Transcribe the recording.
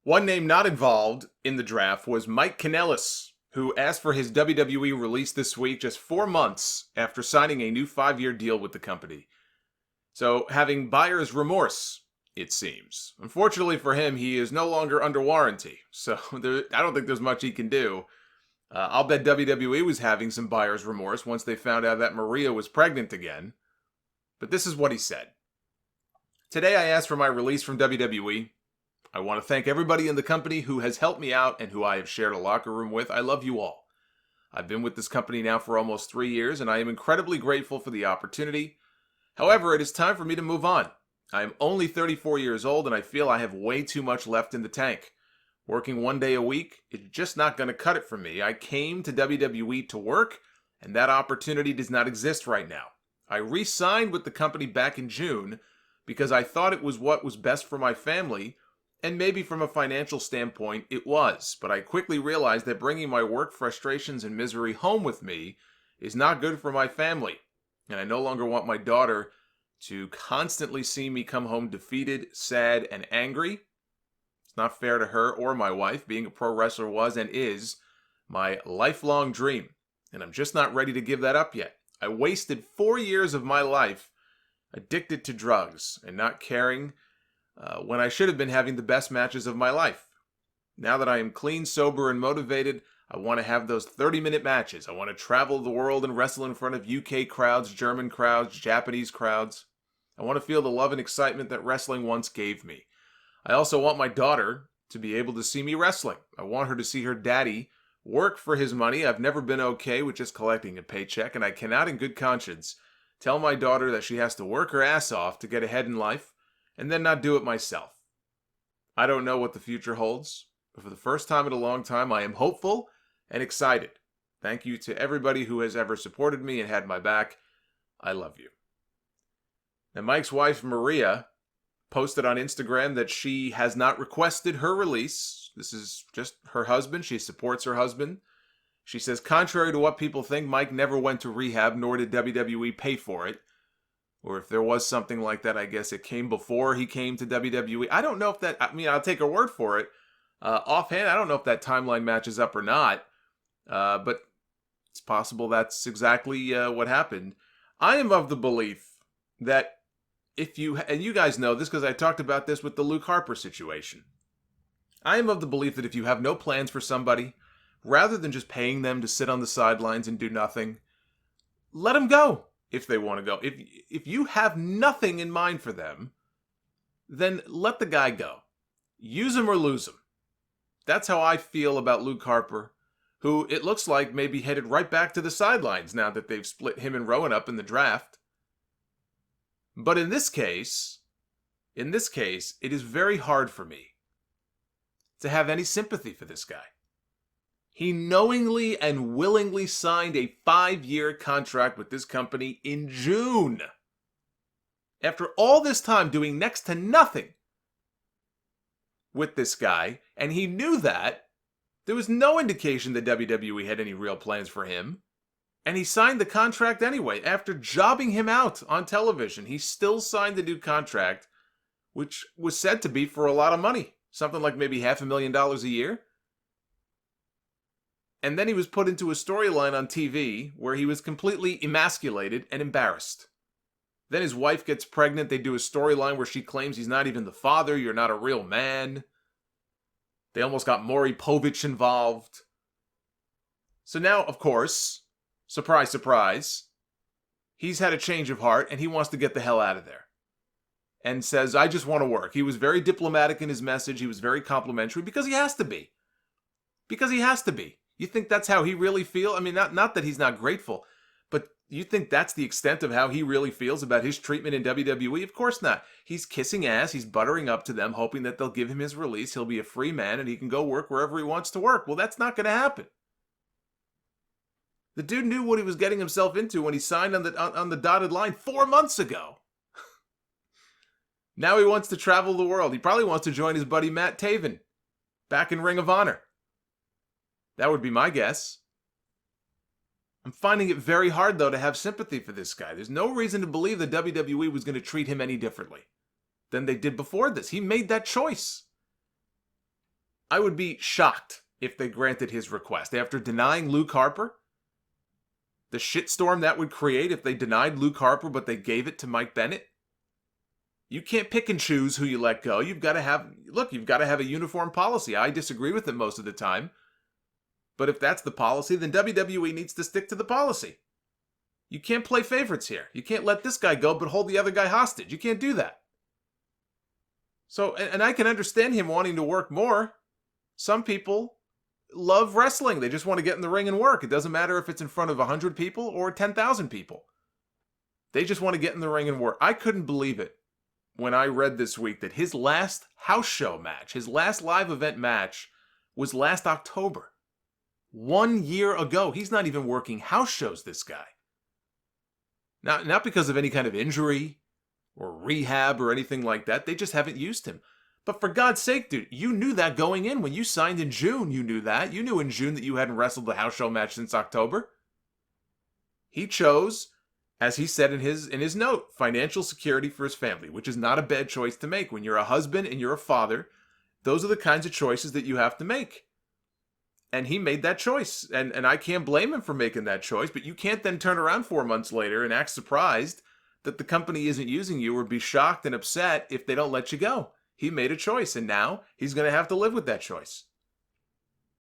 One name not involved in the draft was Mike Kanellis, who asked for his WWE release this week just 4 months after signing a new 5-year deal with the company. So, having buyer's remorse, it seems. Unfortunately for him, he is no longer under warranty, so I don't think there's much he can do. I'll bet WWE was having some buyer's remorse once they found out that Maria was pregnant again. But this is what he said. Today I asked for my release from WWE. I want to thank everybody in the company who has helped me out and who I have shared a locker room with. I love you all. I've been with this company now for almost 3 years, and I am incredibly grateful for the opportunity. However, it is time for me to move on. I am only 34 years old, and I feel I have way too much left in the tank. Working 1 day a week is just not going to cut it for me. I came to WWE to work, and that opportunity does not exist right now. I re-signed with the company back in June because I thought it was what was best for my family, and maybe from a financial standpoint, it was. But I quickly realized that bringing my work frustrations and misery home with me is not good for my family. And I no longer want my daughter to constantly see me come home defeated, sad, and angry. It's not fair to her or my wife. Being a pro wrestler was and is my lifelong dream. And I'm just not ready to give that up yet. I wasted 4 years of my life addicted to drugs and not caring when I should have been having the best matches of my life. Now that I am clean, sober, and motivated, I want to have those 30-minute matches. I want to travel the world and wrestle in front of UK crowds, German crowds, Japanese crowds. I want to feel the love and excitement that wrestling once gave me. I also want my daughter to be able to see me wrestling. I want her to see her daddy work for his money. I've never been okay with just collecting a paycheck, and I cannot in good conscience tell my daughter that she has to work her ass off to get ahead in life and then not do it myself. I don't know what the future holds, but for the first time in a long time, I am hopeful and excited. Thank you to everybody who has ever supported me and had my back. I love you. Now, Mike's wife, Maria, posted on Instagram that she has not requested her release. This is just her husband. She supports her husband. She says, contrary to what people think, Mike never went to rehab, nor did WWE pay for it. Or if there was something like that, I guess it came before he came to WWE. I don't know if that, I'll take her word for it. Offhand, I don't know if that timeline matches up or not. But it's possible that's exactly what happened. I am of the belief that if you, and you guys know this because I talked about this with the Luke Harper situation. I am of the belief that if you have no plans for somebody, rather than just paying them to sit on the sidelines and do nothing, let them go if they want to go. If you have nothing in mind for them, then let the guy go. Use him or lose him. That's how I feel about Luke Harper, who it looks like may be headed right back to the sidelines now that they've split him and Rowan up in the draft. But in this case, it is very hard for me to have any sympathy for this guy. He knowingly and willingly signed a 5-year contract with this company in June. After all this time doing next to nothing with this guy, and he knew that, there was no indication that WWE had any real plans for him. And he signed the contract anyway. After jobbing him out on television, he still signed the new contract, which was said to be for a lot of money. Something like maybe $500,000 a year. And then he was put into a storyline on TV where he was completely emasculated and embarrassed. Then his wife gets pregnant. They do a storyline where she claims he's not even the father. You're not a real man. They almost got Maury Povich involved. So now, of course, surprise, surprise, he's had a change of heart and he wants to get the hell out of there. And says, I just want to work. He was very diplomatic in his message. He was very complimentary because he has to be. Because he has to be. You think that's how he really feels? I mean, not that he's not grateful, but you think that's the extent of how he really feels about his treatment in WWE? Of course not. He's kissing ass. He's buttering up to them, hoping that they'll give him his release. He'll be a free man and he can go work wherever he wants to work. Well, that's not going to happen. The dude knew what he was getting himself into when he signed on the dotted line 4 months ago. Now he wants to travel the world. He probably wants to join his buddy Matt Taven back in Ring of Honor. That would be my guess. I'm finding it very hard, though, to have sympathy for this guy. There's no reason to believe that WWE was going to treat him any differently than they did before this. He made that choice. I would be shocked if they granted his request. After denying Luke Harper, the shitstorm that would create if they denied Luke Harper but they gave it to Mike Bennett. You can't pick and choose who you let go. You've got to have a uniform policy. I disagree with it most of the time. But if that's the policy, then WWE needs to stick to the policy. You can't play favorites here. You can't let this guy go but hold the other guy hostage. You can't do that. So, and I can understand him wanting to work more. Some people love wrestling. They just want to get in the ring and work. It doesn't matter if it's in front of 100 people or 10,000 people. They just want to get in the ring and work. I couldn't believe it when I read this week that his last house show match, his last live event match, was last October. 1 year ago. He's not even working house shows, this guy. Now, not because of any kind of injury or rehab or anything like that. They just haven't used him. But for God's sake, dude, you knew that going in. When you signed in June, you knew that. You knew in June that you hadn't wrestled the house show match since October. He chose, as he said in his note, financial security for his family, which is not a bad choice to make. When you're a husband and you're a father, those are the kinds of choices that you have to make. And he made that choice. And I can't blame him for making that choice, but you can't then turn around 4 months later and act surprised that the company isn't using you or be shocked and upset if they don't let you go. He made a choice, and now he's going to have to live with that choice.